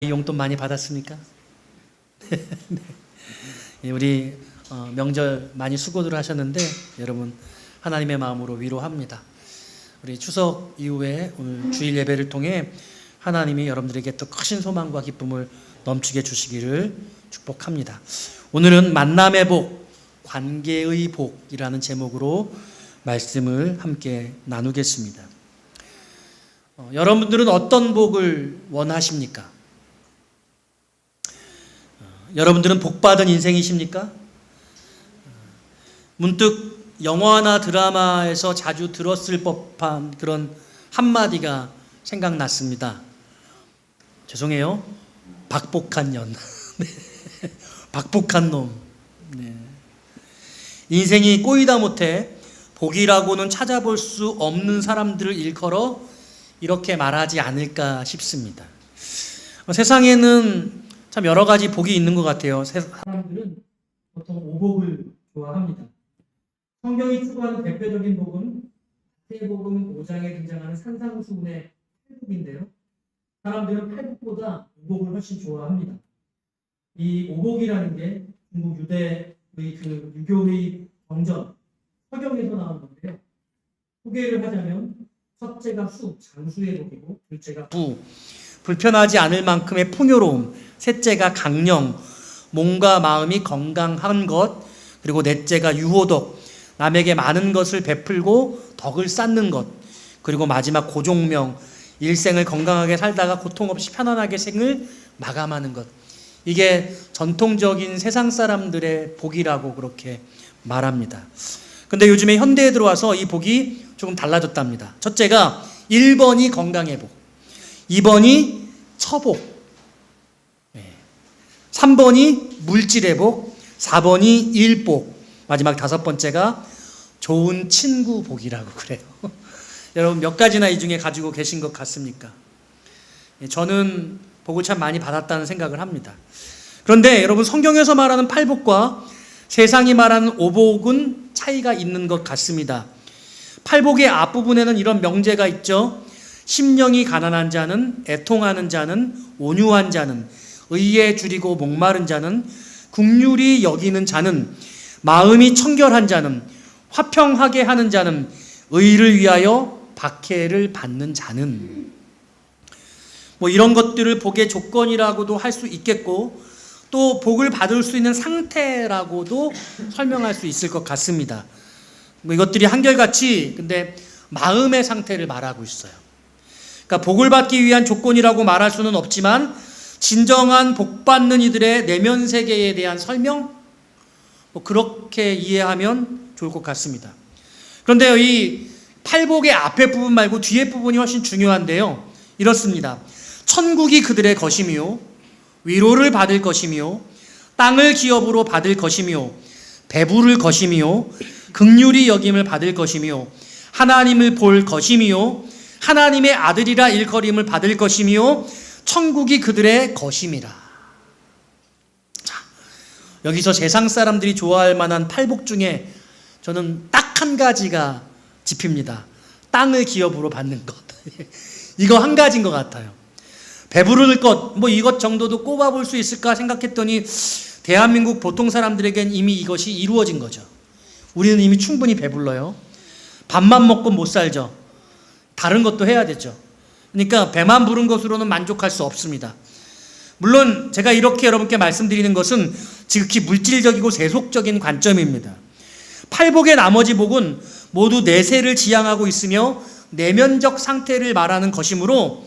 용돈 많이 받았습니까? 네. 우리 명절 많이 수고들 하셨는데 여러분 하나님의 마음으로 위로합니다. 우리 추석 이후에 오늘 주일 예배를 통해 하나님이 여러분들에게 또 크신 소망과 기쁨을 넘치게 주시기를 축복합니다. 오늘은 만남의 복, 관계의 복이라는 제목으로 말씀을 함께 나누겠습니다. 여러분들은 어떤 복을 원하십니까? 여러분들은 복받은 인생이십니까? 문득 영화나 드라마에서 자주 들었을 법한 그런 한마디가 생각났습니다. 죄송해요. 박복한 년. 박복한 놈. 네. 인생이 꼬이다 못해 복이라고는 찾아볼 수 없는 사람들을 일컬어 이렇게 말하지 않을까 싶습니다. 세상에는 참 여러 가지 복이 있는 것 같아요. 사람들은 보통 오복을 좋아합니다. 성경이 추구하는 대표적인 복은 마태복음 5장에 등장하는 산상수훈의 팔복인데요. 사람들은 팔복보다 오복을 훨씬 좋아합니다. 이 오복이라는 게 중국 유대의 그 유교의 경전, 서경에서 나온 건데요. 소개를 하자면 첫째가 수, 장수의 복이고, 둘째가 부, 불편하지 않을 만큼의 풍요로움, 셋째가 강령, 몸과 마음이 건강한 것, 그리고 넷째가 유호덕, 남에게 많은 것을 베풀고 덕을 쌓는 것, 그리고 마지막 고종명, 일생을 건강하게 살다가 고통 없이 편안하게 생을 마감하는 것. 이게 전통적인 세상 사람들의 복이라고 그렇게 말합니다. 근데 요즘에 현대에 들어와서 이 복이 조금 달라졌답니다. 첫째가 1번이 건강의 복, 2번이 처복, 3번이 물질의 복, 4번이 일복, 마지막 5번째가 좋은 친구 복이라고 그래요. 여러분 몇 가지나 이 중에 가지고 계신 것 같습니까? 저는 복을 참 많이 받았다는 생각을 합니다. 그런데 여러분 성경에서 말하는 팔복과 세상이 말하는 오복은 차이가 있는 것 같습니다. 팔복의 앞부분에는 이런 명제가 있죠. 심령이 가난한 자는, 애통하는 자는, 온유한 자는, 의에 줄이고 목마른 자는, 긍휼히 여기는 자는, 마음이 청결한 자는, 화평하게 하는 자는, 의를 위하여 박해를 받는 자는. 이런 것들을 복의 조건이라고도 할 수 있겠고, 또 복을 받을 수 있는 상태라고도 설명할 수 있을 것 같습니다. 이것들이 한결같이 근데 마음의 상태를 말하고 있어요. 그러니까 복을 받기 위한 조건이라고 말할 수는 없지만 진정한 복 받는 이들의 내면 세계에 대한 설명? 그렇게 이해하면 좋을 것 같습니다. 그런데 이 팔복의 앞에 부분 말고 뒤에 부분이 훨씬 중요한데요. 이렇습니다. 천국이 그들의 것이며 위로를 받을 것이며 땅을 기업으로 받을 것이며 배부를 것이며 긍휼히 여김을 받을 것이며 하나님을 볼 것이며 하나님의 아들이라 일컬음을 받을 것이며 천국이 그들의 것임이라. 자, 여기서 세상 사람들이 좋아할 만한 팔복 중에 저는 딱 한 가지가 짚힙니다. 땅을 기업으로 받는 것. 이거 한 가지인 것 같아요. 배부를 것, 이것 정도도 꼽아볼 수 있을까 생각했더니 대한민국 보통 사람들에겐 이미 이것이 이루어진 거죠. 우리는 이미 충분히 배불러요. 밥만 먹고 못 살죠. 다른 것도 해야 되죠. 그러니까 배만 부른 것으로는 만족할 수 없습니다. 물론 제가 이렇게 여러분께 말씀드리는 것은 지극히 물질적이고 세속적인 관점입니다. 팔복의 나머지 복은 모두 내세를 지향하고 있으며 내면적 상태를 말하는 것이므로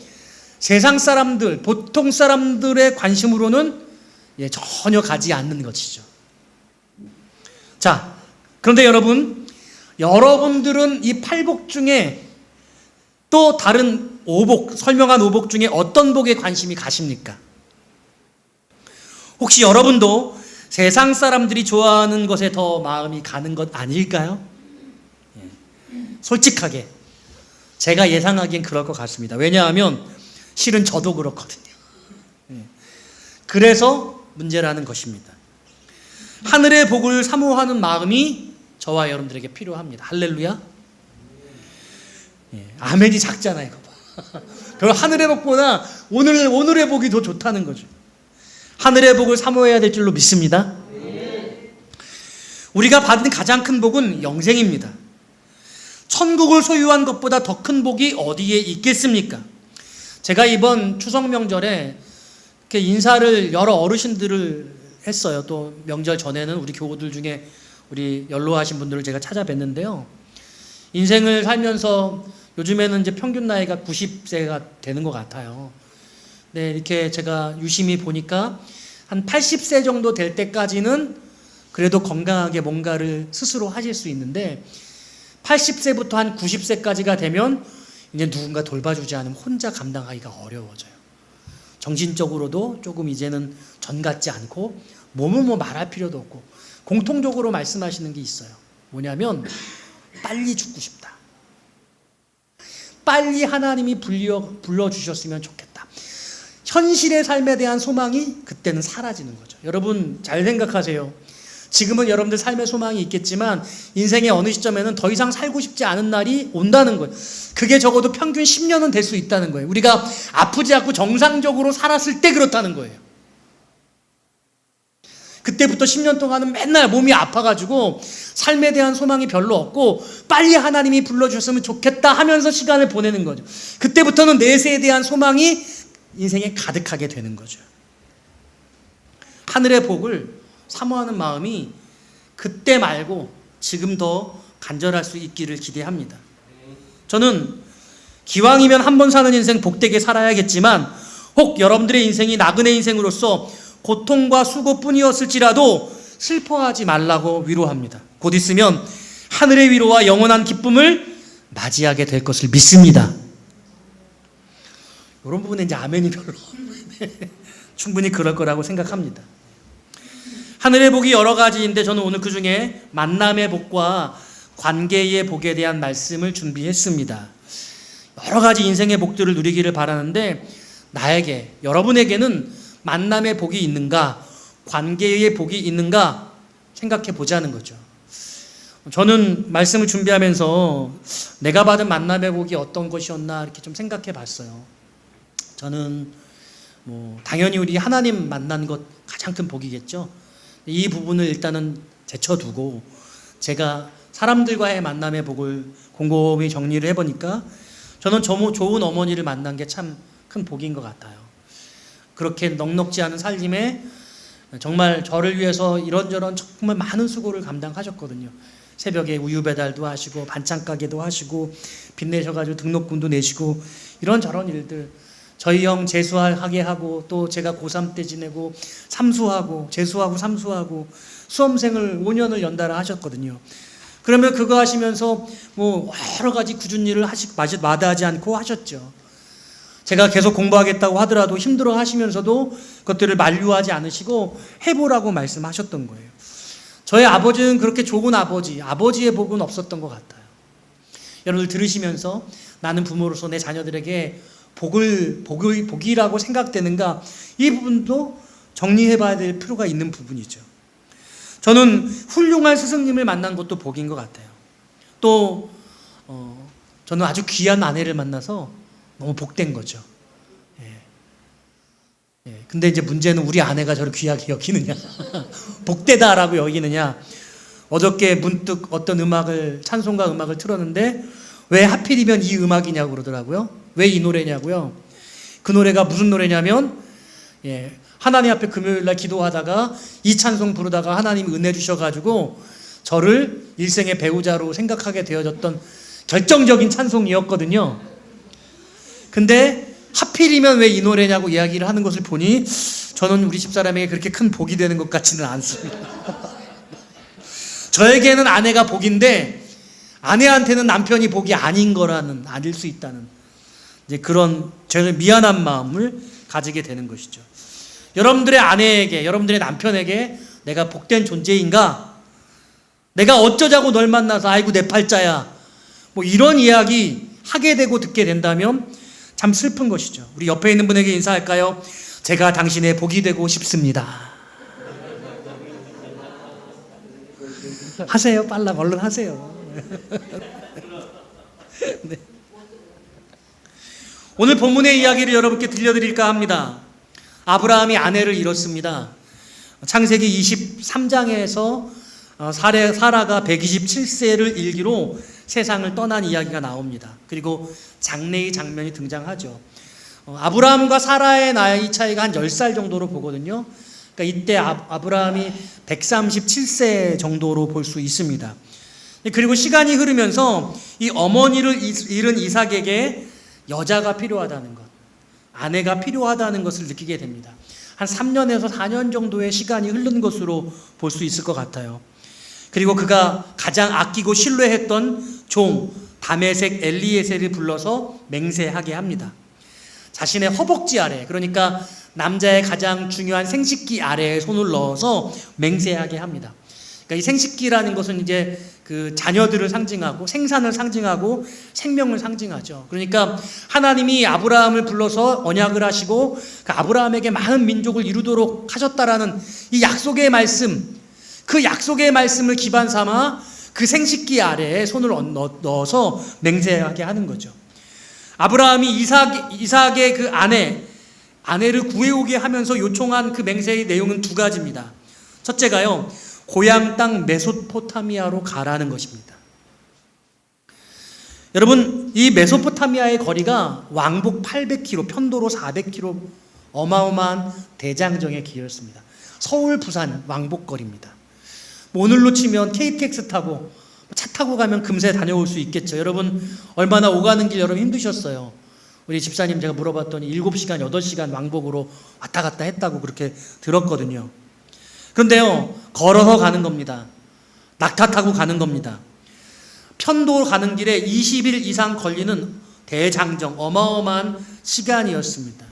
세상 사람들, 보통 사람들의 관심으로는 전혀 가지 않는 것이죠. 자, 그런데 여러분들은 이 팔복 중에 또 다른 오복, 설명한 오복 중에 어떤 복에 관심이 가십니까? 혹시 여러분도 세상 사람들이 좋아하는 것에 더 마음이 가는 것 아닐까요? 솔직하게 제가 예상하기엔 그럴 것 같습니다. 왜냐하면 실은 저도 그렇거든요. 그래서 문제라는 것입니다. 하늘의 복을 사모하는 마음이 저와 여러분들에게 필요합니다. 할렐루야. 아멘이 작잖아요. 별로 하늘의 복보다 오늘의 복이 더 좋다는 거죠. 하늘의 복을 사모해야 될 줄로 믿습니다. 우리가 받은 가장 큰 복은 영생입니다. 천국을 소유한 것보다 더 큰 복이 어디에 있겠습니까? 제가 이번 추석 명절에 이렇게 인사를 여러 어르신들을 했어요. 또 명절 전에는 우리 교우들 중에 우리 연로하신 분들을 제가 찾아뵀는데요. 인생을 살면서 요즘에는 이제 평균 나이가 90세가 되는 것 같아요. 네, 이렇게 제가 유심히 보니까 한 80세 정도 될 때까지는 그래도 건강하게 뭔가를 스스로 하실 수 있는데 80세부터 한 90세까지가 되면 이제 누군가 돌봐주지 않으면 혼자 감당하기가 어려워져요. 정신적으로도 조금 이제는 전 같지 않고 몸은 뭐 말할 필요도 없고 공통적으로 말씀하시는 게 있어요. 뭐냐면 빨리 죽고 싶다. 빨리 하나님이 불러주셨으면 좋겠다. 현실의 삶에 대한 소망이 그때는 사라지는 거죠. 여러분 잘 생각하세요. 지금은 여러분들 삶의 소망이 있겠지만 인생의 어느 시점에는 더 이상 살고 싶지 않은 날이 온다는 거예요. 그게 적어도 평균 10년은 될 수 있다는 거예요. 우리가 아프지 않고 정상적으로 살았을 때 그렇다는 거예요. 그때부터 10년 동안은 맨날 몸이 아파가지고 삶에 대한 소망이 별로 없고 빨리 하나님이 불러주셨으면 좋겠다 하면서 시간을 보내는 거죠. 그때부터는 내세에 대한 소망이 인생에 가득하게 되는 거죠. 하늘의 복을 사모하는 마음이 그때 말고 지금 더 간절할 수 있기를 기대합니다. 저는 기왕이면 한 번 사는 인생 복되게 살아야겠지만 혹 여러분들의 인생이 나그네 인생으로서 고통과 수고뿐이었을지라도 슬퍼하지 말라고 위로합니다. 곧 있으면 하늘의 위로와 영원한 기쁨을 맞이하게 될 것을 믿습니다. 이런 부분에 이제 아멘이 별로 충분히 그럴 거라고 생각합니다. 하늘의 복이 여러 가지인데 저는 오늘 그 중에 만남의 복과 관계의 복에 대한 말씀을 준비했습니다. 여러 가지 인생의 복들을 누리기를 바라는데 나에게, 여러분에게는 만남의 복이 있는가, 관계의 복이 있는가 생각해 보자는 거죠. 저는 말씀을 준비하면서 내가 받은 만남의 복이 어떤 것이었나 이렇게 좀 생각해 봤어요. 저는 당연히 우리 하나님 만난 것 가장 큰 복이겠죠. 이 부분을 일단은 제쳐두고 제가 사람들과의 만남의 복을 곰곰이 정리를 해보니까 저는 좋은 어머니를 만난 게 참 큰 복인 것 같아요. 그렇게 넉넉지 않은 살림에 정말 저를 위해서 이런저런 정말 많은 수고를 감당하셨거든요. 새벽에 우유 배달도 하시고 반찬 가게도 하시고 빚내셔가지고 등록금도 내시고 이런저런 일들, 저희 형 재수하게 하고 또 제가 고3 때 지내고 삼수하고 재수하고 삼수하고 수험생을 5년을 연달아 하셨거든요. 그러면 그거 하시면서 뭐 여러 가지 굳은 일을 마다하지 않고 하셨죠. 제가 계속 공부하겠다고 하더라도 힘들어 하시면서도 그것들을 만류하지 않으시고 해보라고 말씀하셨던 거예요. 저희 아버지는 그렇게 좋은 아버지의 복은 없었던 것 같아요. 여러분들 들으시면서 나는 부모로서 내 자녀들에게 복이라고 생각되는가, 이 부분도 정리해봐야 될 필요가 있는 부분이죠. 저는 훌륭한 스승님을 만난 것도 복인 것 같아요. 또 저는 아주 귀한 아내를 만나서 너무 복된 거죠. 근데 이제 문제는 우리 아내가 저를 귀하게 여기느냐 복되다라고 여기느냐. 어저께 문득 어떤 찬송가 음악을 틀었는데 왜 하필이면 이 음악이냐고 그러더라고요. 왜 이 노래냐고요. 그 노래가 무슨 노래냐면 하나님 앞에 금요일날 기도하다가 이 찬송 부르다가 하나님이 은혜 주셔가지고 저를 일생의 배우자로 생각하게 되어졌던 결정적인 찬송이었거든요. 근데 하필이면 왜 이 노래냐고 이야기를 하는 것을 보니 저는 우리 집사람에게 그렇게 큰 복이 되는 것 같지는 않습니다. 저에게는 아내가 복인데 아내한테는 남편이 복이 아닌 거라는, 아닐 수 있다는 이제 그런 저는 미안한 마음을 가지게 되는 것이죠. 여러분들의 아내에게, 여러분들의 남편에게 내가 복된 존재인가? 내가 어쩌자고 널 만나서 아이고 내 팔자야, 뭐 이런 이야기 하게 되고 듣게 된다면 참 슬픈 것이죠. 우리 옆에 있는 분에게 인사할까요? 제가 당신의 복이 되고 싶습니다. 하세요. 얼른 하세요. 네. 오늘 본문의 이야기를 여러분께 들려드릴까 합니다. 아브라함이 아내를 잃었습니다. 창세기 23장에서 사라가 127세를 일기로 세상을 떠난 이야기가 나옵니다. 그리고 장래의 장면이 등장하죠. 아브라함과 사라의 나이 차이가 한 10살 정도로 보거든요. 그러니까 이때 아브라함이 137세 정도로 볼 수 있습니다. 그리고 시간이 흐르면서 이 어머니를 잃은 이삭에게 여자가 필요하다는 것, 아내가 필요하다는 것을 느끼게 됩니다. 한 3년에서 4년 정도의 시간이 흐른 것으로 볼 수 있을 것 같아요. 그리고 그가 가장 아끼고 신뢰했던 종 다메섹 엘리에셀을 불러서 맹세하게 합니다. 자신의 허벅지 아래, 그러니까 남자의 가장 중요한 생식기 아래에 손을 넣어서 맹세하게 합니다. 그러니까 이 생식기라는 것은 이제 그 자녀들을 상징하고 생산을 상징하고 생명을 상징하죠. 그러니까 하나님이 아브라함을 불러서 언약을 하시고 그 아브라함에게 많은 민족을 이루도록 하셨다라는 이 약속의 말씀, 그 약속의 말씀을 기반 삼아 그 생식기 아래에 손을 넣어서 맹세하게 하는 거죠. 아브라함이 이삭의 그 아내를 구해오게 하면서 요청한 그 맹세의 내용은 두 가지입니다. 첫째가요, 고향 땅 메소포타미아로 가라는 것입니다. 여러분, 이 메소포타미아의 거리가 왕복 800km, 편도로 400km, 어마어마한 대장정의 길이었습니다. 서울, 부산 왕복거리입니다. 오늘로 치면 KTX 타고 차 타고 가면 금세 다녀올 수 있겠죠. 여러분, 얼마나 오가는 길 여러분 힘드셨어요. 우리 집사님 제가 물어봤더니 7시간, 8시간 왕복으로 왔다 갔다 했다고 그렇게 들었거든요. 그런데요, 걸어서 가는 겁니다. 낙타 타고 가는 겁니다. 편도 가는 길에 20일 이상 걸리는 대장정, 어마어마한 시간이었습니다.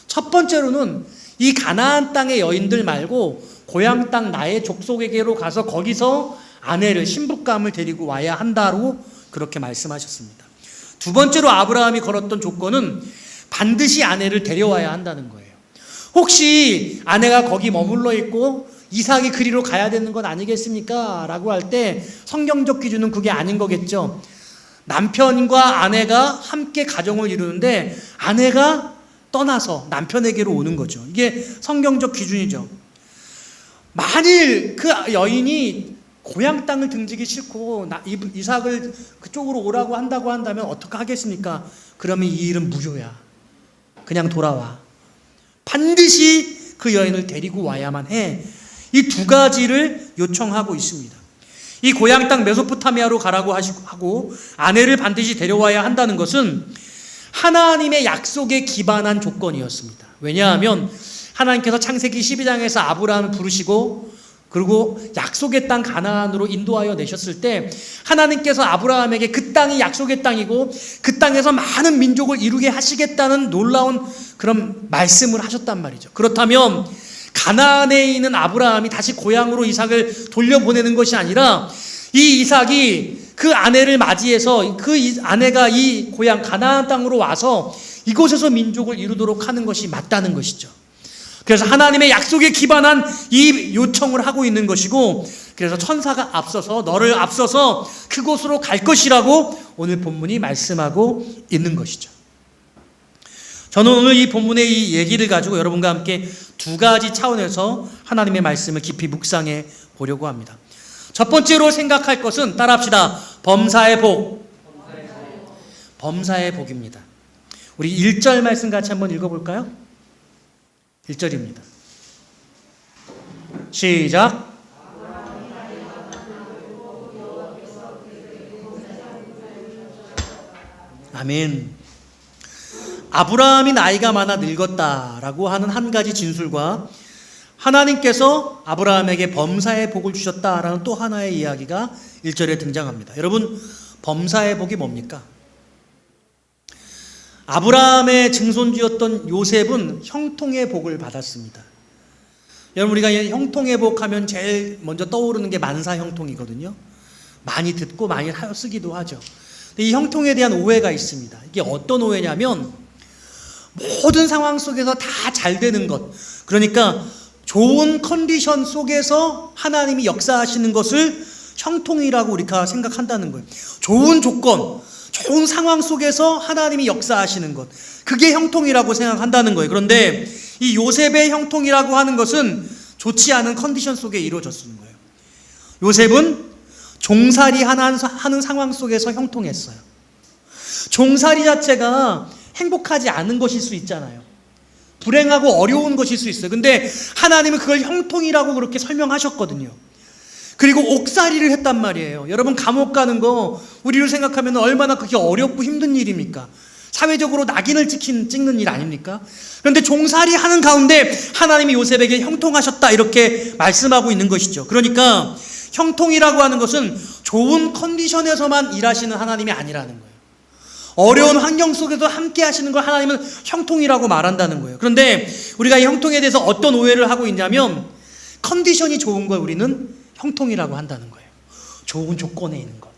첫 번째로는 이 가나안 땅의 여인들 말고 고향 땅 나의 족속에게로 가서 거기서 아내를, 신부감을 데리고 와야 한다고 그렇게 말씀하셨습니다. 두 번째로 아브라함이 걸었던 조건은 반드시 아내를 데려와야 한다는 거예요. 혹시 아내가 거기 머물러 있고 이삭이 그리로 가야 되는 건 아니겠습니까? 라고 할 때 성경적 기준은 그게 아닌 거겠죠. 남편과 아내가 함께 가정을 이루는데 아내가 떠나서 남편에게로 오는 거죠. 이게 성경적 기준이죠. 만일 그 여인이 고향 땅을 등지기 싫고 이삭을 그쪽으로 오라고 한다고 한다면 어떻게 하겠습니까? 그러면 이 일은 무효야. 그냥 돌아와. 반드시 그 여인을 데리고 와야만 해. 이 두 가지를 요청하고 있습니다. 이 고향 땅 메소포타미아로 가라고 하고 아내를 반드시 데려와야 한다는 것은 하나님의 약속에 기반한 조건이었습니다. 왜냐하면 하나님께서 창세기 12장에서 아브라함을 부르시고 그리고 약속의 땅 가나안으로 인도하여 내셨을 때 하나님께서 아브라함에게 그 땅이 약속의 땅이고 그 땅에서 많은 민족을 이루게 하시겠다는 놀라운 그런 말씀을 하셨단 말이죠. 그렇다면 가나안에 있는 아브라함이 다시 고향으로 이삭을 돌려보내는 것이 아니라 이 이삭이 그 아내를 맞이해서 그 아내가 이 고향 가나안 땅으로 와서 이곳에서 민족을 이루도록 하는 것이 맞다는 것이죠. 그래서 하나님의 약속에 기반한 이 요청을 하고 있는 것이고, 그래서 천사가 앞서서 너를 앞서서 그곳으로 갈 것이라고 오늘 본문이 말씀하고 있는 것이죠. 저는 오늘 이 본문의 이 얘기를 가지고 여러분과 함께 두 가지 차원에서 하나님의 말씀을 깊이 묵상해 보려고 합니다. 첫 번째로 생각할 것은 따라합시다. 범사의 복. 범사의 복입니다. 우리 1절 말씀 같이 한번 읽어볼까요? 1절입니다. 시작. 아멘. 아브라함이 나이가 많아 늙었다라고 하는 한 가지 진술과 하나님께서 아브라함에게 범사의 복을 주셨다라는 또 하나의 이야기가 1절에 등장합니다. 여러분, 범사의 복이 뭡니까? 아브라함의 증손주였던 요셉은 형통의 복을 받았습니다. 여러분, 우리가 형통의 복 하면 제일 먼저 떠오르는 게 만사 형통이거든요. 많이 듣고 많이 쓰기도 하죠. 근데 이 형통에 대한 오해가 있습니다. 이게 어떤 오해냐면 모든 상황 속에서 다 잘 되는 것, 그러니까 좋은 컨디션 속에서 하나님이 역사하시는 것을 형통이라고 우리가 생각한다는 거예요. 좋은 조건, 좋은 상황 속에서 하나님이 역사하시는 것, 그게 형통이라고 생각한다는 거예요. 그런데 이 요셉의 형통이라고 하는 것은 좋지 않은 컨디션 속에 이루어졌는 거예요. 요셉은 종살이 하는 상황 속에서 형통했어요. 종살이 자체가 행복하지 않은 것일 수 있잖아요. 불행하고 어려운 것일 수 있어요. 근데 하나님은 그걸 형통이라고 그렇게 설명하셨거든요. 그리고 옥살이를 했단 말이에요. 여러분, 감옥 가는 거 우리를 생각하면 얼마나 그게 어렵고 힘든 일입니까? 사회적으로 낙인을 찍는 일 아닙니까? 그런데 종살이 하는 가운데 하나님이 요셉에게 형통하셨다, 이렇게 말씀하고 있는 것이죠. 그러니까 형통이라고 하는 것은 좋은 컨디션에서만 일하시는 하나님이 아니라는 거예요. 어려운 환경 속에서 함께 하시는 걸 하나님은 형통이라고 말한다는 거예요. 그런데 우리가 이 형통에 대해서 어떤 오해를 하고 있냐면, 컨디션이 좋은 걸 우리는 형통이라고 한다는 거예요. 좋은 조건에 있는 것,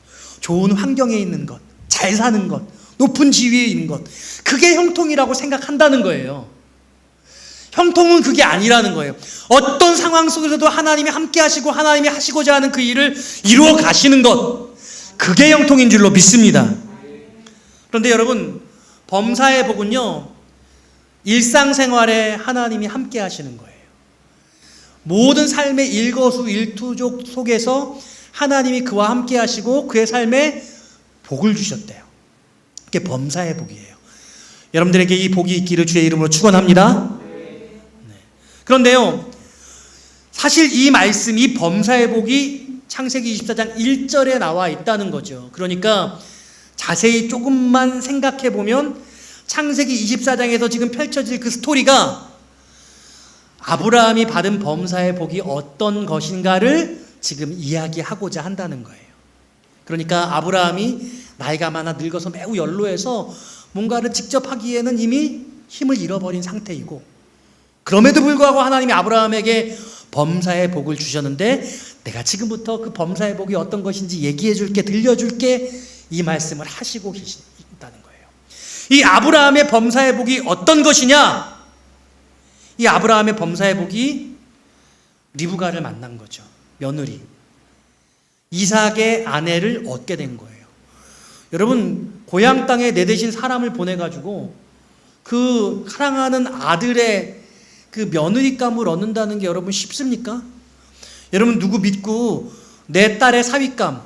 좋은 환경에 있는 것, 잘 사는 것, 높은 지위에 있는 것, 그게 형통이라고 생각한다는 거예요. 형통은 그게 아니라는 거예요. 어떤 상황 속에서도 하나님이 함께 하시고 하나님이 하시고자 하는 그 일을 이루어 가시는 것, 그게 형통인 줄로 믿습니다. 그런데 여러분, 범사의 복은요, 일상생활에 하나님이 함께 하시는 거예요. 모든 삶의 일거수일투족 속에서 하나님이 그와 함께 하시고 그의 삶에 복을 주셨대요. 그게 범사의 복이에요. 여러분들에게 이 복이 있기를 주의 이름으로 축원합니다. 네. 그런데요, 사실 이 말씀, 이 범사의 복이 창세기 24장 1절에 나와 있다는 거죠. 그러니까 자세히 조금만 생각해 보면 창세기 24장에서 지금 펼쳐질 그 스토리가 아브라함이 받은 범사의 복이 어떤 것인가를 지금 이야기하고자 한다는 거예요. 그러니까 아브라함이 나이가 많아 늙어서 매우 연로해서 뭔가를 직접 하기에는 이미 힘을 잃어버린 상태이고, 그럼에도 불구하고 하나님이 아브라함에게 범사의 복을 주셨는데, 내가 지금부터 그 범사의 복이 어떤 것인지 얘기해 줄게, 들려줄게, 이 말씀을 하시고 계신다는 거예요. 이 아브라함의 범사의 복이 어떤 것이냐? 이 아브라함의 범사의 복이 리브가를 만난 거죠. 며느리 이삭의 아내를 얻게 된 거예요. 여러분, 고향 땅에 내 대신 사람을 보내가지고 그 사랑하는 아들의 그 며느리감을 얻는다는 게 여러분 쉽습니까? 여러분, 누구 믿고 내 딸의 사위감,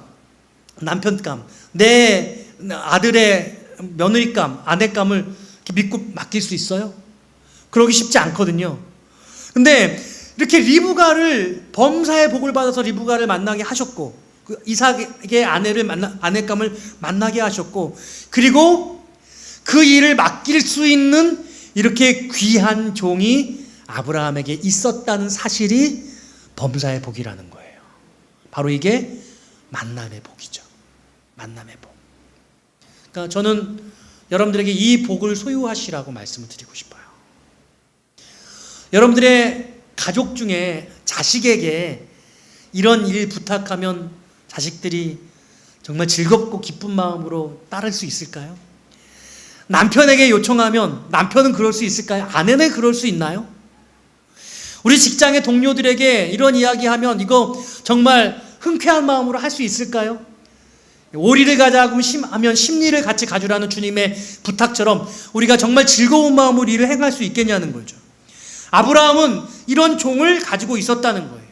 남편감, 내 아들의 며느리감, 아내감을 믿고 맡길 수 있어요? 그러기 쉽지 않거든요. 근데 이렇게 리브가를, 범사의 복을 받아서 리브가를 만나게 하셨고, 그 이삭의 아내감을 만나게 하셨고, 그리고 그 일을 맡길 수 있는 이렇게 귀한 종이 아브라함에게 있었다는 사실이 범사의 복이라는 거예요. 바로 이게 만남의 복이죠. 만남의 복. 그러니까 저는 여러분들에게 이 복을 소유하시라고 말씀을 드리고 싶어요. 여러분들의 가족 중에 자식에게 이런 일 부탁하면 자식들이 정말 즐겁고 기쁜 마음으로 따를 수 있을까요? 남편에게 요청하면 남편은 그럴 수 있을까요? 아내는 그럴 수 있나요? 우리 직장의 동료들에게 이런 이야기하면 이거 정말 흔쾌한 마음으로 할 수 있을까요? 오리를 가자고 하면 심리를 같이 가주라는 주님의 부탁처럼 우리가 정말 즐거운 마음으로 일을 행할 수 있겠냐는 거죠. 아브라함은 이런 종을 가지고 있었다는 거예요.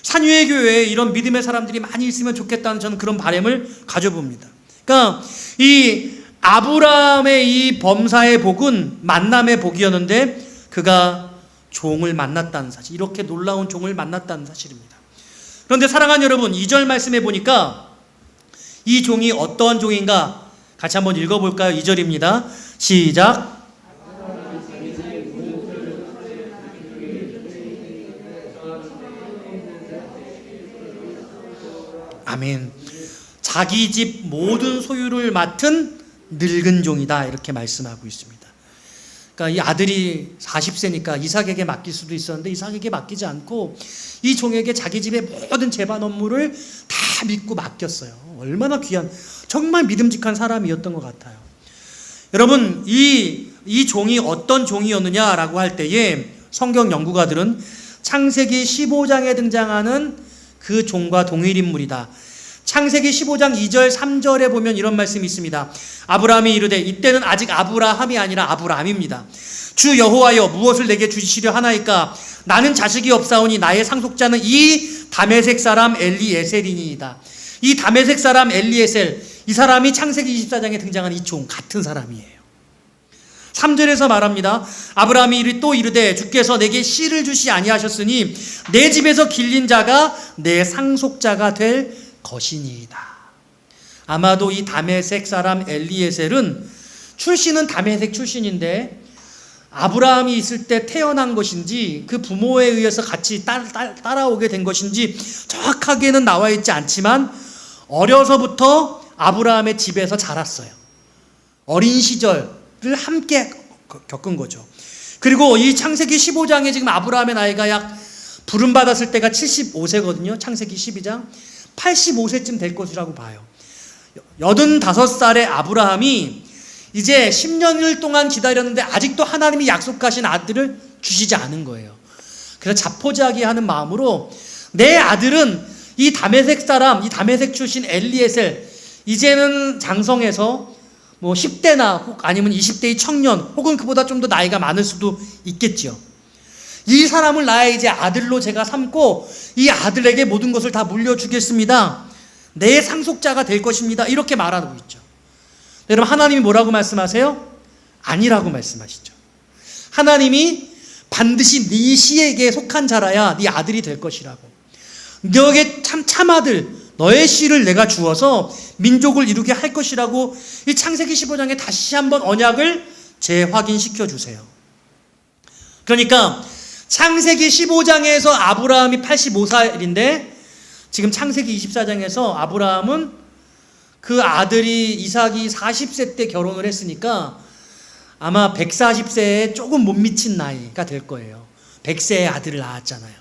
산유의 교회에 이런 믿음의 사람들이 많이 있으면 좋겠다는 저는 그런 바람을 가져봅니다. 그러니까 이 아브라함의 이 범사의 복은 만남의 복이었는데, 그가 종을 만났다는 사실, 이렇게 놀라운 종을 만났다는 사실입니다. 그런데 사랑하는 여러분, 2절 말씀해 보니까 이 종이 어떠한 종인가 같이 한번 읽어볼까요? 2절입니다. 시작. 아멘. 자기 집 모든 소유를 맡은 늙은 종이다, 이렇게 말씀하고 있습니다. 그러니까 이 아들이 40세니까 이삭에게 맡길 수도 있었는데 이삭에게 맡기지 않고 이 종에게 자기 집의 모든 재반 업무를 다 믿고 맡겼어요. 얼마나 귀한, 정말 믿음직한 사람이었던 것 같아요. 여러분, 이 종이 어떤 종이었느냐라고 할 때에 성경 연구가들은 창세기 15장에 등장하는 그 종과 동일 인물이다, 창세기 15장 2절 3절에 보면 이런 말씀이 있습니다. 아브라함이 이르되, 이때는 아직 아브라함이 아니라 아브라함입니다. 주 여호와여, 무엇을 내게 주시려 하나이까? 나는 자식이 없사오니 나의 상속자는 이 다메섹 사람 엘리에셀이니이다. 이 다메섹 사람 엘리에셀, 이 사람이 창세기 24장에 등장하는 이 종 같은 사람이에요. 3절에서 말합니다. 아브라함이 또 이르되, 주께서 내게 씨를 주시 아니하셨으니 내 집에서 길린 자가 내 상속자가 될 것이니이다. 아마도 이 다메섹 사람 엘리에셀은 출신은 다메섹 출신인데 아브라함이 있을 때 태어난 것인지 그 부모에 의해서 같이 따라오게 된 것인지 정확하게는 나와 있지 않지만 어려서부터 아브라함의 집에서 자랐어요. 어린 시절을 함께 겪은 거죠. 그리고 이 창세기 15장에 지금 아브라함의 나이가 약 부름받았을 때가 75세거든요. 창세기 12장. 85세쯤 될 것이라고 봐요. 85살의 아브라함이 이제 10년을 동안 기다렸는데 아직도 하나님이 약속하신 아들을 주시지 않은 거예요. 그래서 자포자기하는 마음으로 내 아들은 이 다메섹 사람, 이 다메섹 출신 엘리에셀, 이제는 장성해서 뭐 10대나 혹 아니면 20대의 청년 혹은 그보다 좀 더 나이가 많을 수도 있겠죠. 이 사람을 나의 이제 아들로 제가 삼고 이 아들에게 모든 것을 다 물려주겠습니다. 내 상속자가 될 것입니다. 이렇게 말하고 있죠. 여러분, 하나님이 뭐라고 말씀하세요? 아니라고 말씀하시죠. 하나님이 반드시 네 씨에게 속한 자라야 네 아들이 될 것이라고. 너에게 참아들 너의 씨를 내가 주어서 민족을 이루게 할 것이라고 이 창세기 15장에 다시 한번 언약을 재확인시켜 주세요. 그러니까 창세기 15장에서 아브라함이 85살인데 지금 창세기 24장에서 아브라함은 그 아들이 이삭이 40세 때 결혼을 했으니까 아마 140세에 조금 못 미친 나이가 될 거예요. 100세의 아들을 낳았잖아요.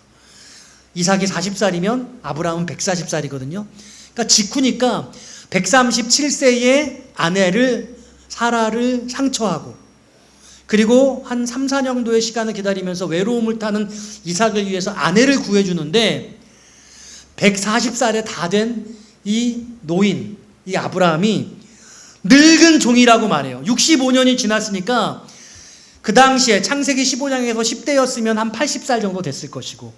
이삭이 40살이면 아브라함은 140살이거든요. 그러니까 직후니까 137세의 아내를 사라를 상처하고 그리고 한 3, 4년도의 시간을 기다리면서 외로움을 타는 이삭을 위해서 아내를 구해주는데 140살에 다 된 이 노인, 이 아브라함이 늙은 종이라고 말해요. 65년이 지났으니까 그 당시에 창세기 15장에서 10대였으면 한 80살 정도 됐을 것이고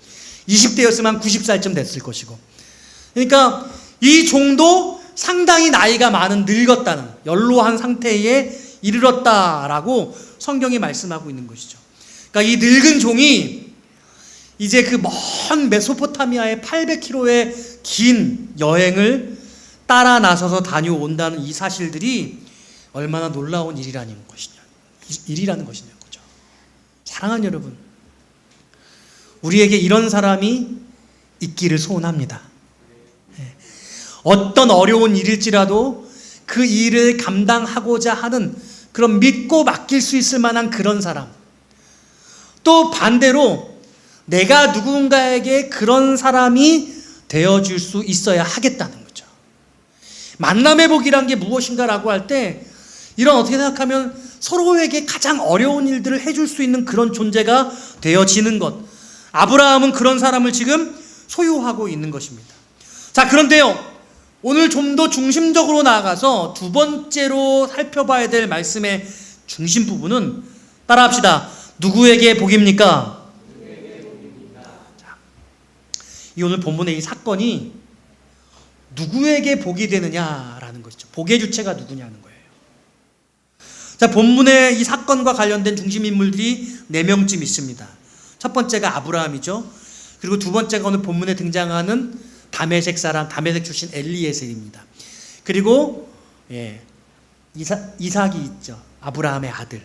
20대였으면 한 90살쯤 됐을 것이고 그러니까 이 종도 상당히 나이가 많은 늙었다는 연로한 상태에 이르렀다라고 성경이 말씀하고 있는 것이죠. 그러니까 이 늙은 종이 이제 그 먼 메소포타미아의 800km의 긴 여행을 따라 나서서 다녀온다는 이 사실들이 얼마나 놀라운 일이라는 것이죠. 사랑하는 여러분, 우리에게 이런 사람이 있기를 소원합니다. 어떤 어려운 일일지라도 그 일을 감당하고자 하는 그런 믿고 맡길 수 있을 만한 그런 사람. 또 반대로 내가 누군가에게 그런 사람이 되어줄 수 있어야 하겠다는 거죠. 만남의 복이란 게 무엇인가라고 할 때 이런 어떻게 생각하면 서로에게 가장 어려운 일들을 해줄 수 있는 그런 존재가 되어지는 것. 아브라함은 그런 사람을 지금 소유하고 있는 것입니다. 자, 그런데요, 오늘 좀 더 중심적으로 나아가서 두 번째로 살펴봐야 될 말씀의 중심 부분은 따라합시다. 누구에게 복입니까? 자, 이 오늘 본문의 이 사건이 누구에게 복이 되느냐라는 것이죠. 복의 주체가 누구냐는 거예요. 자, 본문의 이 사건과 관련된 중심 인물들이 4명쯤 있습니다. 첫 번째가 아브라함이죠. 그리고 두 번째가 오늘 본문에 등장하는 다메섹 사람, 다메섹 출신 엘리에셀입니다. 그리고 이삭이 있죠. 아브라함의 아들.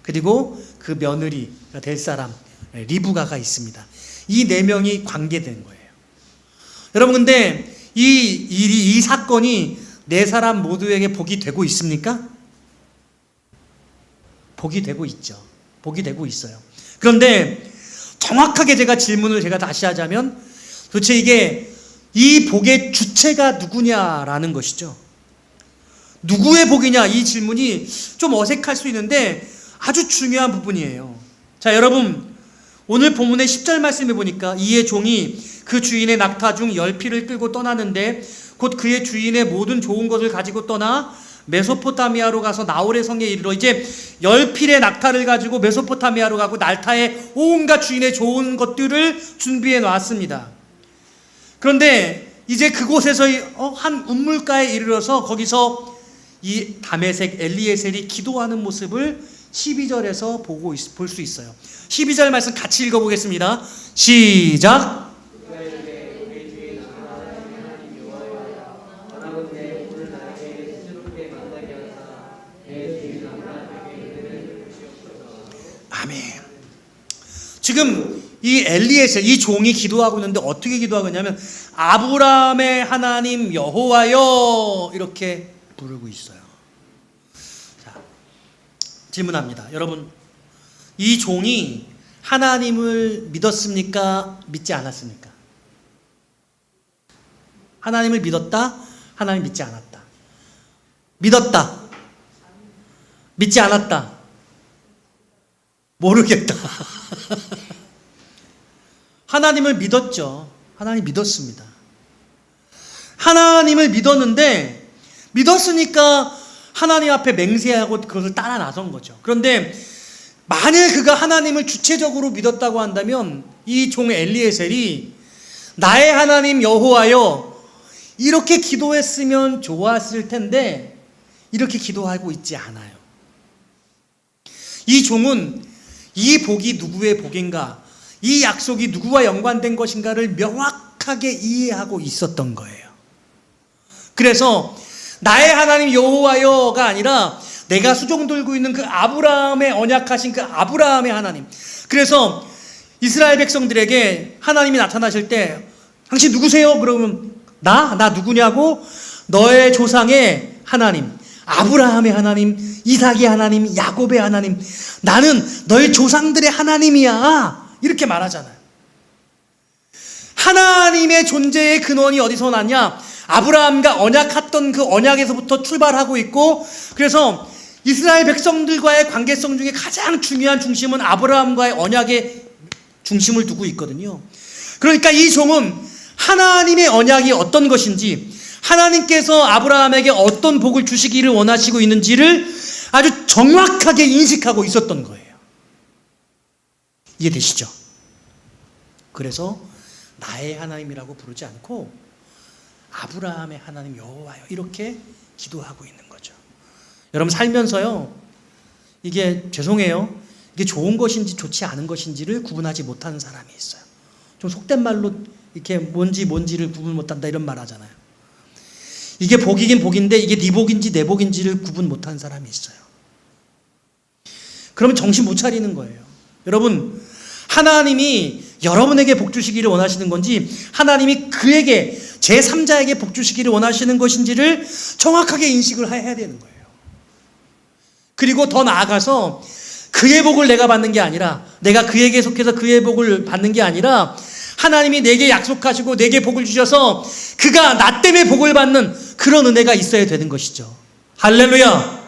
그리고 그 며느리가 될 사람 리브가가 있습니다. 이 4명이 관계된 거예요. 여러분, 근데 이 사건이 4사람 모두에게 복이 되고 있습니까? 복이 되고 있죠. 복이 되고 있어요. 그런데 정확하게 제가 질문을 다시 하자면 도대체 이게 이 복의 주체가 누구냐라는 것이죠. 누구의 복이냐, 이 질문이 좀 어색할 수 있는데 아주 중요한 부분이에요. 자, 여러분, 오늘 본문의 10절 말씀해 보니까 이의 종이 그 주인의 낙타 중 10피를 끌고 떠나는데 곧 그의 주인의 모든 좋은 것을 가지고 떠나 메소포타미아로 가서 나홀의 성에 이르러 이제 10필의 낙타를 가지고 메소포타미아로 가고 낙타의 온갖 주인의 좋은 것들을 준비해 놨습니다. 그런데 이제 그곳에서 한 우물가에 이르러서 거기서 이 다메섹 엘리에셀이 기도하는 모습을 12절에서 볼 수 있어요. 12절 말씀 같이 읽어보겠습니다. 시작. 아멘. 지금 이 엘리에셀, 이 종이 기도하고 있는데 어떻게 기도하고 있냐면 아브라함의 하나님 여호와여 이렇게 부르고 있어요. 자, 질문합니다. 여러분, 이 종이 하나님을 믿었습니까? 믿지 않았습니까? 하나님을 믿었다? 하나님 믿지 않았다? 믿었다? 믿지 않았다? 모르겠다. 하나님을 믿었죠. 하나님 믿었습니다. 하나님을 믿었는데 믿었으니까 하나님 앞에 맹세하고 그것을 따라 나선 거죠. 그런데 만일 그가 하나님을 주체적으로 믿었다고 한다면 이 종 엘리에셀이 나의 하나님 여호와여 이렇게 기도했으면 좋았을 텐데 이렇게 기도하고 있지 않아요. 이 종은 이 복이 누구의 복인가, 이 약속이 누구와 연관된 것인가를 명확하게 이해하고 있었던 거예요. 그래서 나의 하나님 여호와여가 아니라 내가 수종 들고 있는 그 아브라함의 언약하신 그 아브라함의 하나님. 그래서 이스라엘 백성들에게 하나님이 나타나실 때 당신 누구세요? 그러면 나 누구냐고? 너의 조상의 하나님, 아브라함의 하나님, 이삭의 하나님, 야곱의 하나님, 나는 너의 조상들의 하나님이야 이렇게 말하잖아요. 하나님의 존재의 근원이 어디서 났냐? 아브라함과 언약했던 그 언약에서부터 출발하고 있고, 그래서 이스라엘 백성들과의 관계성 중에 가장 중요한 중심은 아브라함과의 언약의 중심을 두고 있거든요. 그러니까 이 종은 하나님의 언약이 어떤 것인지, 하나님께서 아브라함에게 어떤 복을 주시기를 원하시고 있는지를 아주 정확하게 인식하고 있었던 거예요. 이해되시죠? 그래서 나의 하나님이라고 부르지 않고 아브라함의 하나님 여호와여 이렇게 기도하고 있는 거죠. 여러분 살면서요, 이게 죄송해요, 이게 좋은 것인지 좋지 않은 것인지를 구분하지 못하는 사람이 있어요. 좀 속된 말로 이렇게 뭔지를 구분 못한다 이런 말 하잖아요. 이게 복이긴 복인데 이게 네 복인지 내 복인지를 구분 못하는 사람이 있어요. 그러면 정신 못 차리는 거예요. 여러분, 하나님이 여러분에게 복 주시기를 원하시는 건지, 하나님이 그에게 제3자에게 복 주시기를 원하시는 것인지를 정확하게 인식을 해야 되는 거예요. 그리고 더 나아가서 그의 복을 내가 받는 게 아니라, 내가 그에게 속해서 그의 복을 받는 게 아니라, 하나님이 내게 약속하시고 내게 복을 주셔서 그가 나 때문에 복을 받는 그런 은혜가 있어야 되는 것이죠. 할렐루야!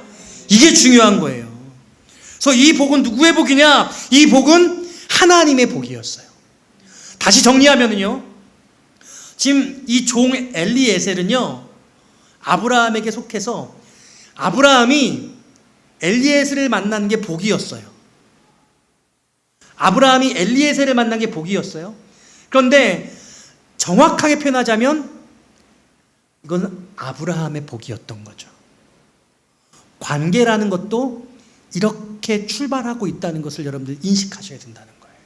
이게 중요한 거예요. 그래서 이 복은 누구의 복이냐? 이 복은 하나님의 복이었어요. 다시 정리하면요, 지금 이 종 엘리에셀은요, 아브라함에게 속해서 아브라함이 엘리에셀을 만난 게 복이었어요. 아브라함이 엘리에셀을 만난 게 복이었어요. 그런데 정확하게 표현하자면 이건 아브라함의 복이었던 거죠. 관계라는 것도 이렇게 출발하고 있다는 것을 여러분들 인식하셔야 된다는 거예요.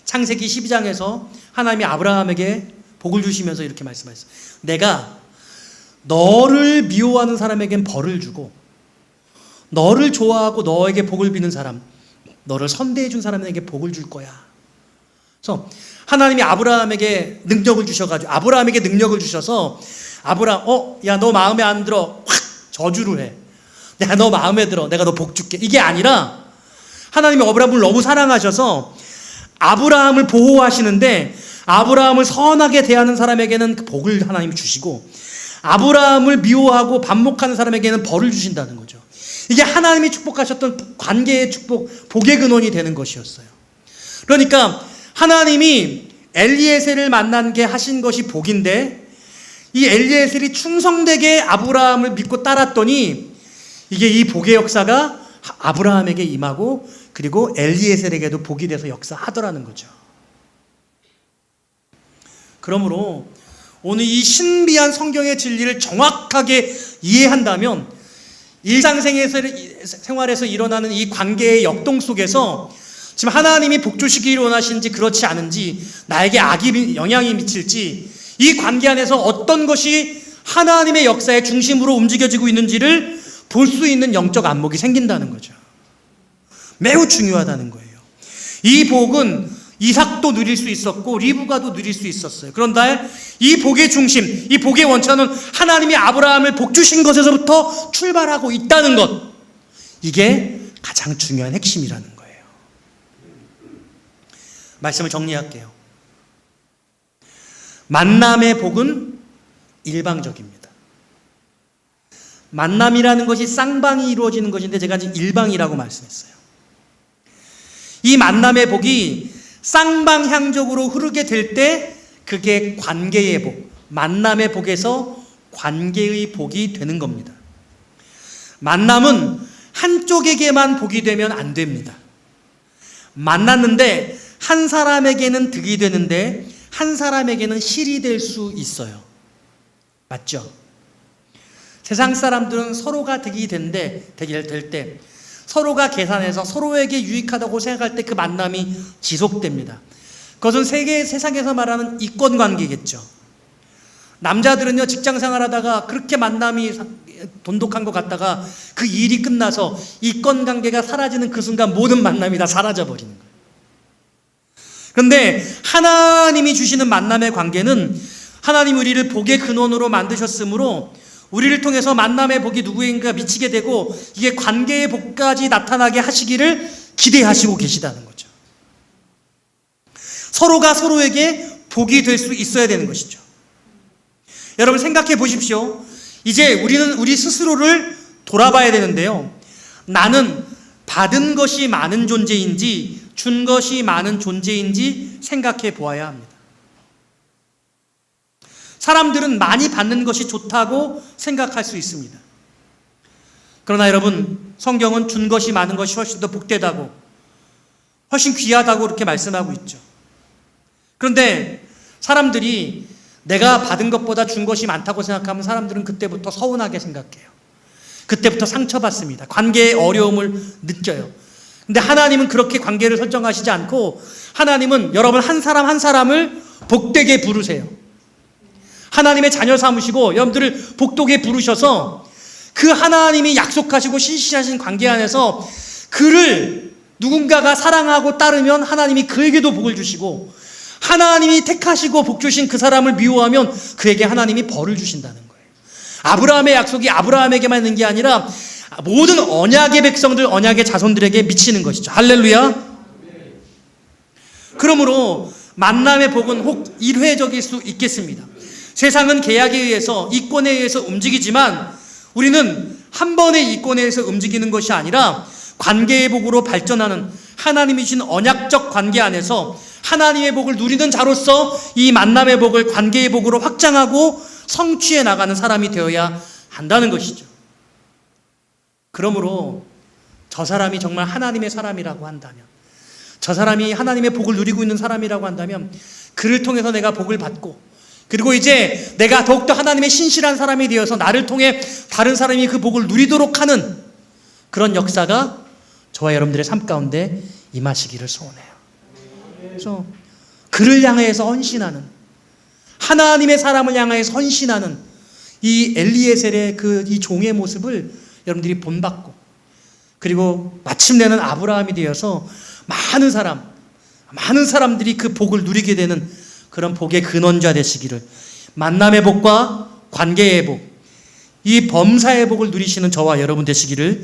창세기 12장에서 하나님이 아브라함에게 복을 주시면서 이렇게 말씀하셨어요. 내가 너를 미워하는 사람에겐 벌을 주고 너를 좋아하고 너에게 복을 비는 사람, 너를 선대해 준 사람에게 복을 줄 거야. 그래서 하나님이 아브라함에게 능력을 주셔가지고, 아브라함에게 능력을 주셔서 아브라함, 야, 너 마음에 안 들어, 확 저주를 해. 내가 너 마음에 들어, 내가 너 복 줄게. 이게 아니라 하나님이 아브라함을 너무 사랑하셔서 아브라함을 보호하시는데, 아브라함을 선하게 대하는 사람에게는 그 복을 하나님이 주시고, 아브라함을 미워하고 반목하는 사람에게는 벌을 주신다는 거죠. 이게 하나님이 축복하셨던 관계의 축복, 복의 근원이 되는 것이었어요. 그러니까 하나님이 엘리에셀을 만난 게 하신 것이 복인데, 이 엘리에셀이 충성되게 아브라함을 믿고 따랐더니 이게 이 복의 역사가 아브라함에게 임하고 그리고 엘리에셀에게도 복이 돼서 역사하더라는 거죠. 그러므로 오늘 이 신비한 성경의 진리를 정확하게 이해한다면 일상생활에서 일어나는 이 관계의 역동 속에서 지금 하나님이 복 주시기를 원하시는지 그렇지 않은지, 나에게 악이 영향이 미칠지, 이 관계 안에서 어떤 것이 하나님의 역사의 중심으로 움직여지고 있는지를 볼 수 있는 영적 안목이 생긴다는 거죠. 매우 중요하다는 거예요. 이 복은 이삭도 누릴 수 있었고 리브가도 누릴 수 있었어요. 그런데 이 복의 중심, 이 복의 원천은 하나님이 아브라함을 복 주신 것에서부터 출발하고 있다는 것, 이게 가장 중요한 핵심이라는 거예요. 말씀을 정리할게요. 만남의 복은 일방적입니다. 만남이라는 것이 쌍방이 이루어지는 것인데 제가 지금 일방이라고 말씀했어요. 이 만남의 복이 쌍방향적으로 흐르게 될 때 그게 관계의 복, 만남의 복에서 관계의 복이 되는 겁니다. 만남은 한쪽에게만 복이 되면 안 됩니다. 만났는데 한 사람에게는 득이 되는데 한 사람에게는 실이 될 수 있어요. 맞죠? 세상 사람들은 서로가 득이 될 때 서로가 계산해서 서로에게 유익하다고 생각할 때 그 만남이 지속됩니다. 그것은 세상에서 말하는 이권관계겠죠. 남자들은요, 직장생활하다가 그렇게 만남이 돈독한 것 같다가 그 일이 끝나서 이권관계가 사라지는 그 순간 모든 만남이 다 사라져버리는 거예요. 그런데 하나님이 주시는 만남의 관계는 하나님 우리를 복의 근원으로 만드셨으므로 우리를 통해서 만남의 복이 누구인가 미치게 되고 이게 관계의 복까지 나타나게 하시기를 기대하시고 계시다는 거죠. 서로가 서로에게 복이 될 수 있어야 되는 것이죠. 여러분 생각해 보십시오. 이제 우리는 우리 스스로를 돌아봐야 되는데요. 나는 받은 것이 많은 존재인지 준 것이 많은 존재인지 생각해 보아야 합니다. 사람들은 많이 받는 것이 좋다고 생각할 수 있습니다. 그러나 여러분, 성경은 준 것이 많은 것이 훨씬 더 복되다고, 훨씬 귀하다고 이렇게 말씀하고 있죠. 그런데 사람들이 내가 받은 것보다 준 것이 많다고 생각하면 사람들은 그때부터 서운하게 생각해요. 그때부터 상처받습니다. 관계의 어려움을 느껴요. 근데 하나님은 그렇게 관계를 설정하시지 않고 하나님은 여러분 한 사람 한 사람을 복되게 부르세요. 하나님의 자녀 삼으시고 여러분들을 복되게 부르셔서 그 하나님이 약속하시고 신실하신 관계 안에서 그를 누군가가 사랑하고 따르면 하나님이 그에게도 복을 주시고 하나님이 택하시고 복 주신 그 사람을 미워하면 그에게 하나님이 벌을 주신다는 거예요. 아브라함의 약속이 아브라함에게만 있는 게 아니라 모든 언약의 백성들, 언약의 자손들에게 미치는 것이죠. 할렐루야. 그러므로 만남의 복은 혹 일회적일 수 있겠습니다. 세상은 계약에 의해서, 이권에 의해서 움직이지만 우리는 한 번의 이권에 의해서 움직이는 것이 아니라 관계의 복으로 발전하는 하나님이 주신 언약적 관계 안에서 하나님의 복을 누리는 자로서 이 만남의 복을 관계의 복으로 확장하고 성취해 나가는 사람이 되어야 한다는 것이죠. 그러므로 저 사람이 정말 하나님의 사람이라고 한다면, 저 사람이 하나님의 복을 누리고 있는 사람이라고 한다면 그를 통해서 내가 복을 받고 그리고 이제 내가 더욱더 하나님의 신실한 사람이 되어서 나를 통해 다른 사람이 그 복을 누리도록 하는 그런 역사가 저와 여러분들의 삶 가운데 임하시기를 소원해요. 그래서 그를 향해서 헌신하는, 하나님의 사람을 향해서 헌신하는 이 엘리에셀의 이 종의 모습을 여러분들이 본받고 그리고 마침내는 아브라함이 되어서 많은 사람들이 그 복을 누리게 되는 그런 복의 근원자 되시기를, 만남의 복과 관계의 복, 이 범사의 복을 누리시는 저와 여러분 되시기를